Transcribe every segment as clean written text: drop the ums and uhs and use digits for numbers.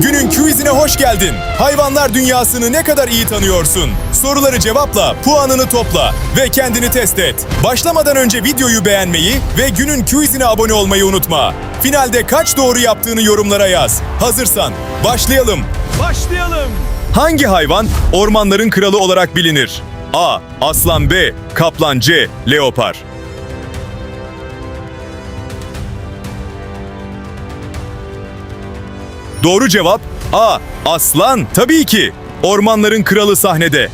Günün quizine hoş geldin. Hayvanlar dünyasını ne kadar iyi tanıyorsun? Soruları cevapla, puanını topla ve kendini test et. Başlamadan önce videoyu beğenmeyi ve günün quizine abone olmayı unutma. Finalde kaç doğru yaptığını yorumlara yaz. Hazırsan başlayalım. Başlayalım. Hangi hayvan ormanların kralı olarak bilinir? A. Aslan. B. Kaplan. C. Leopar. Doğru cevap A. Aslan. Tabii ki. Ormanların kralı sahnede.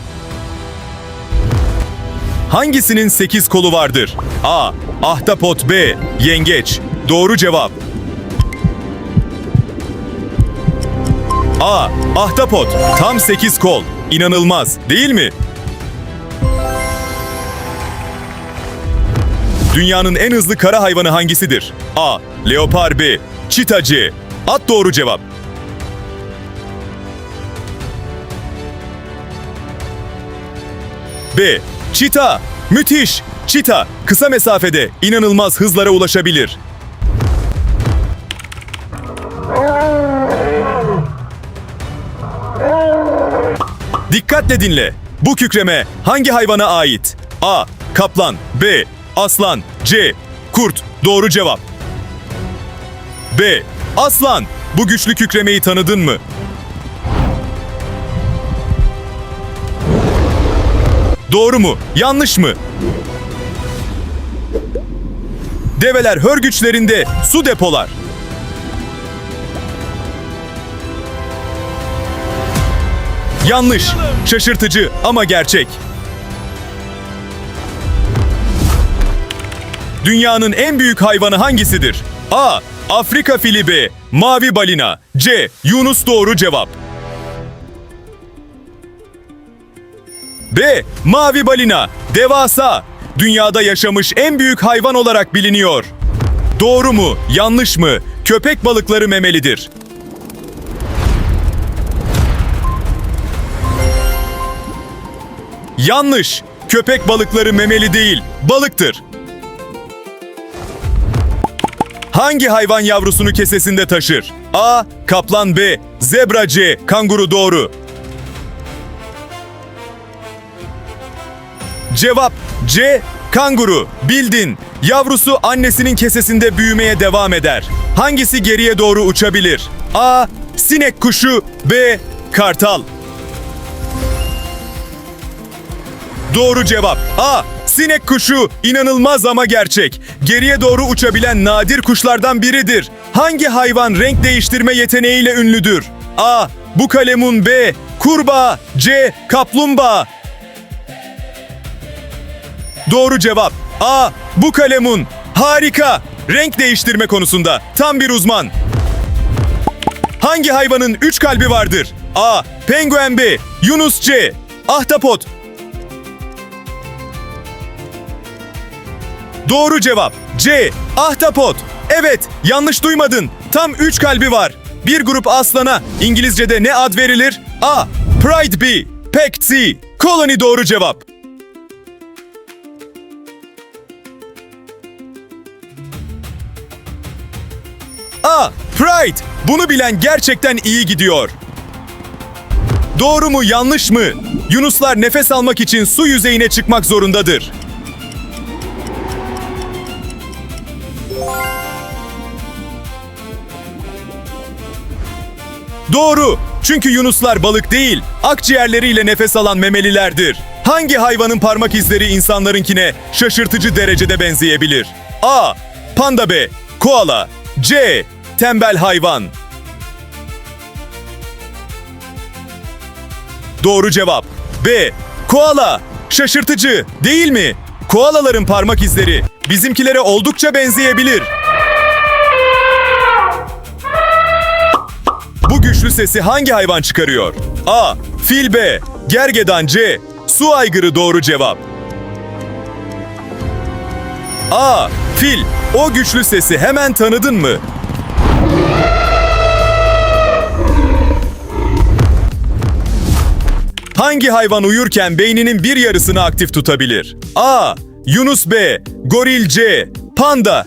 Hangisinin 8 kolu vardır? A. Ahtapot. B. Yengeç. Doğru cevap. A. Ahtapot. Tam 8 kol. İnanılmaz, değil mi? Dünyanın en hızlı kara hayvanı hangisidir? A. Leopar. B. Çita. C. At doğru cevap. B. Çita. Müthiş. Çita kısa mesafede inanılmaz hızlara ulaşabilir. Dikkatle dinle. Bu kükreme hangi hayvana ait? A. Kaplan. B. Aslan. C. Kurt. Doğru cevap. B. Aslan. Bu güçlü kükremeyi tanıdın mı? Doğru mu? Yanlış mı? Develer hörgüçlerinde su depolar. Yanlış. Şaşırtıcı ama gerçek. Dünyanın en büyük hayvanı hangisidir? A. Afrika fili. B. Mavi balina. C. Yunus. Doğru cevap. B. Mavi balina. Devasa. Dünyada yaşamış en büyük hayvan olarak biliniyor. Doğru mu? Yanlış mı? Köpek balıkları memelidir. Yanlış. Köpek balıkları memeli değil, balıktır. Hangi hayvan yavrusunu kesesinde taşır? A. Kaplan. B. Zebra. C. Kanguru. Doğru. Cevap C. Kanguru. Bildin. Yavrusu annesinin kesesinde büyümeye devam eder. Hangisi geriye doğru uçabilir? A. Sinek kuşu. B. Kartal. Doğru cevap. A. Sinek kuşu inanılmaz ama gerçek. Geriye doğru uçabilen nadir kuşlardan biridir. Hangi hayvan renk değiştirme yeteneğiyle ünlüdür? A. Bukalemun. B. Kurbağa. C. Kaplumbağa. Doğru cevap. A. Bukalemun. Harika. Renk değiştirme konusunda tam bir uzman. Hangi hayvanın 3 kalbi vardır? A. Penguen. B. Yunus. C. Ahtapot. Doğru cevap. C. Ahtapot. Evet, yanlış duymadın. Tam 3 kalbi var. Bir grup aslana İngilizce'de ne ad verilir? A. Pride Bee. Pack C. Colony. Doğru cevap. A. Pride. Bunu bilen gerçekten iyi gidiyor. Doğru mu, yanlış mı? Yunuslar nefes almak için su yüzeyine çıkmak zorundadır. Doğru. Çünkü yunuslar balık değil, akciğerleriyle nefes alan memelilerdir. Hangi hayvanın parmak izleri insanlarınkine şaşırtıcı derecede benzeyebilir? A. Panda. B. Koala. C. Tembel hayvan. Doğru cevap. B. Koala. Şaşırtıcı, değil mi? Koalaların parmak izleri bizimkilere oldukça benzeyebilir. Bu güçlü sesi hangi hayvan çıkarıyor? A. Fil. B. Gergedan. C. Su aygırı. Doğru cevap. A. Fil. O güçlü sesi hemen tanıdın mı? Hangi hayvan uyurken beyninin bir yarısını aktif tutabilir? A. Yunus. B. Goril. C. Panda.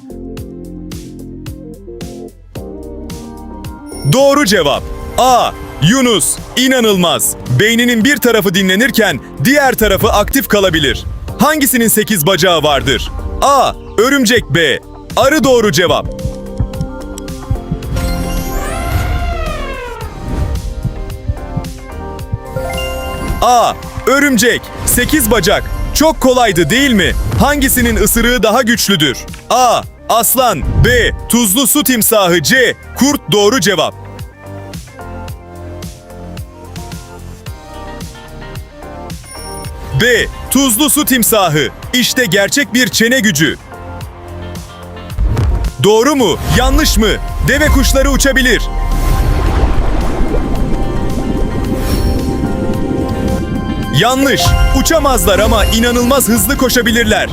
Doğru cevap. A. Yunus. İnanılmaz. Beyninin bir tarafı dinlenirken diğer tarafı aktif kalabilir. Hangisinin 8 bacağı vardır? A. Örümcek. B. Arı doğru cevap. A. Örümcek. 8 bacak. Çok kolaydı değil mi? Hangisinin ısırığı daha güçlüdür? A. Aslan. B. Tuzlu su timsahı. C. Kurt doğru cevap. B. Tuzlu su timsahı. İşte gerçek bir çene gücü. Doğru mu? Yanlış mı? Deve kuşları uçabilir. Yanlış. Uçamazlar ama inanılmaz hızlı koşabilirler.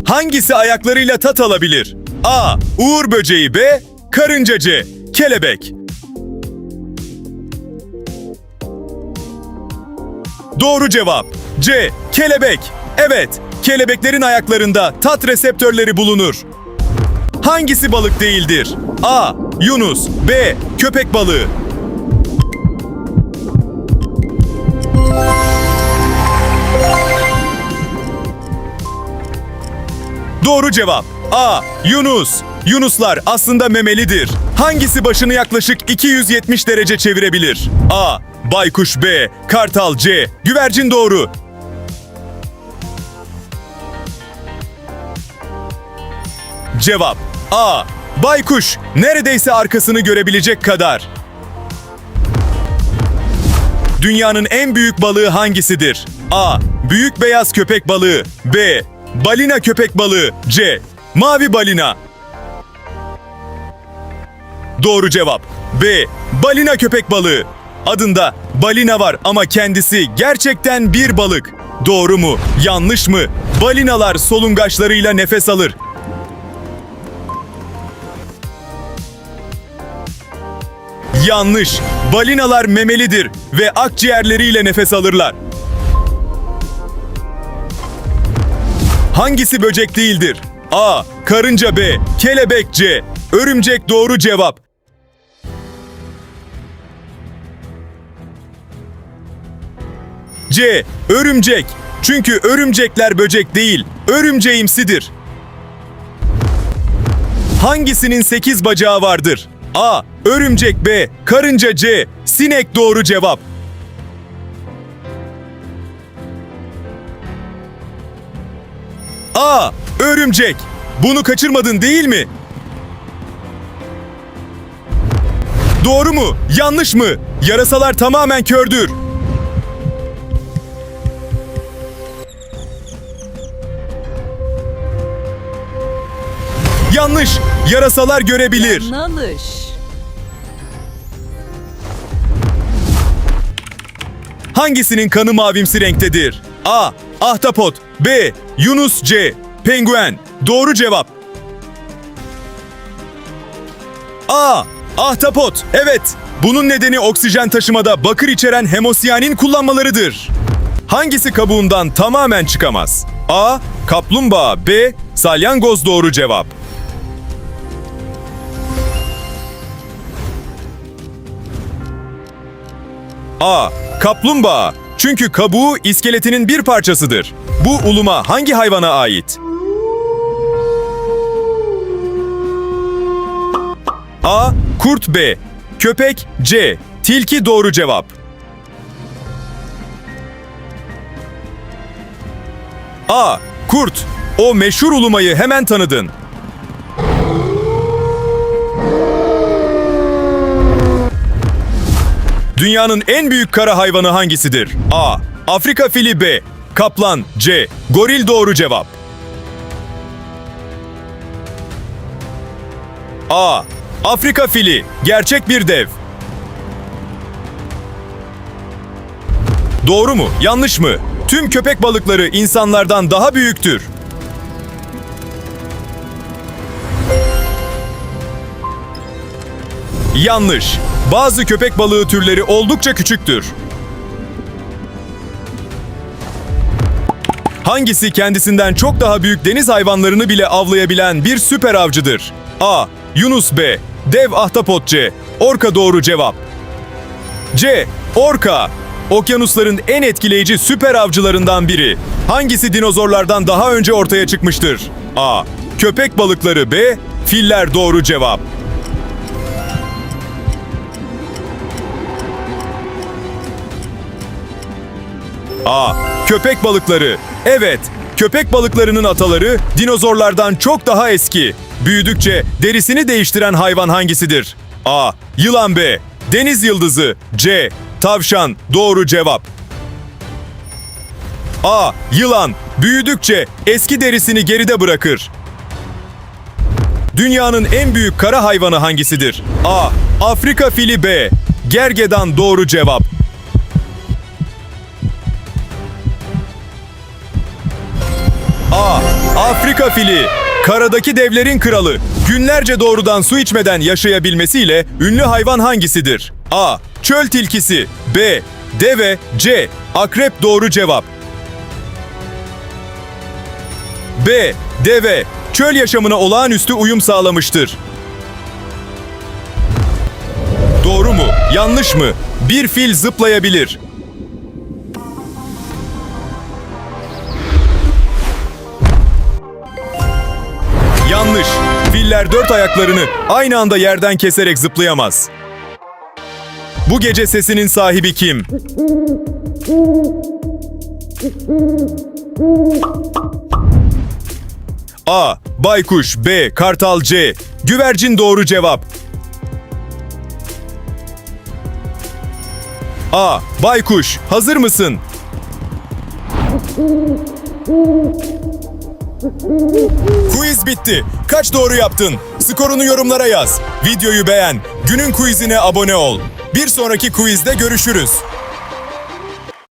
Hangisi ayaklarıyla tat alabilir? A. Uğur böceği. B. Karınca. C. Kelebek. Doğru cevap. C. Kelebek. Evet, kelebeklerin ayaklarında tat reseptörleri bulunur. Hangisi balık değildir? A. Yunus. B. Köpek balığı. Doğru cevap. A. Yunus. Yunuslar aslında memelidir. Hangisi başını yaklaşık 270 derece çevirebilir? A. Baykuş. B. Kartal. C. Güvercin doğru. Cevap A. Baykuş. Neredeyse arkasını görebilecek kadar. Dünyanın en büyük balığı hangisidir? A. Büyük beyaz köpek balığı. B. Balina köpek balığı. C. Mavi balina. Doğru cevap. B. Balina köpek balığı. Adında balina var ama kendisi gerçekten bir balık. Doğru mu? Yanlış mı? Balinalar solungaçlarıyla nefes alır. Yanlış. Balinalar memelidir ve akciğerleriyle nefes alırlar. Hangisi böcek değildir? A. Karınca. B. Kelebek. C. Örümcek doğru cevap. C. Örümcek. Çünkü örümcekler böcek değil, örümceğimsidir. Hangisinin 8 bacağı vardır? A. Örümcek. B. Karınca. C. Sinek doğru cevap. A. Örümcek. Bunu kaçırmadın değil mi? Doğru mu? Yanlış mı? Yarasalar tamamen kördür. Yanlış. Yarasalar görebilir. Yanlış. Hangisinin kanı mavimsi renktedir? A. Ahtapot. B. Yunus. C. Penguen. Doğru cevap. A. Ahtapot. Evet. Bunun nedeni oksijen taşımada bakır içeren hemosiyanin kullanmalarıdır. Hangisi kabuğundan tamamen çıkamaz? A. Kaplumbağa. B. Salyangoz doğru cevap. A. Kaplumbağa. Çünkü kabuğu iskeletinin bir parçasıdır. Bu uluma hangi hayvana ait? A. Kurt. B. Köpek. C. Tilki doğru cevap. A. Kurt. O meşhur ulumayı hemen tanıdın. Dünyanın en büyük kara hayvanı hangisidir? A. Afrika fili. B. Kaplan. C. Goril doğru cevap. A. Afrika fili. Gerçek bir dev. Doğru mu? Yanlış mı? Tüm köpek balıkları insanlardan daha büyüktür. Yanlış. Bazı köpek balığı türleri oldukça küçüktür. Hangisi kendisinden çok daha büyük deniz hayvanlarını bile avlayabilen bir süper avcıdır? A. Yunus B. Dev ahtapot C. Orka doğru cevap. C. Orka. Okyanusların en etkileyici süper avcılarından biri. Hangisi dinozorlardan daha önce ortaya çıkmıştır? A. Köpek balıkları B. Filler doğru cevap. A. Köpek balıkları. Evet, köpek balıklarının ataları dinozorlardan çok daha eski. Büyüdükçe derisini değiştiren hayvan hangisidir? A. Yılan B. Deniz yıldızı C. Tavşan doğru cevap. A. Yılan büyüdükçe eski derisini geride bırakır. Dünyanın en büyük kara hayvanı hangisidir? A. Afrika fili B. Gergedan doğru cevap. A. Afrika fili. Karadaki devlerin kralı. Günlerce doğrudan su içmeden yaşayabilmesiyle ünlü hayvan hangisidir? A. Çöl tilkisi B. Deve C. Akrep doğru cevap. B. Deve. Çöl yaşamına olağanüstü uyum sağlamıştır. Doğru mu? Yanlış mı? Bir fil zıplayabilir. Yanlış. Filler dört ayaklarını aynı anda yerden keserek zıplayamaz. Bu gece sesinin sahibi kim? A. Baykuş B. Kartal C. Güvercin doğru cevap. A. Baykuş. Hazır mısın? Quiz bitti. Kaç doğru yaptın? Skorunu yorumlara yaz. Videoyu beğen. Günün quizine abone ol. Bir sonraki quizde görüşürüz.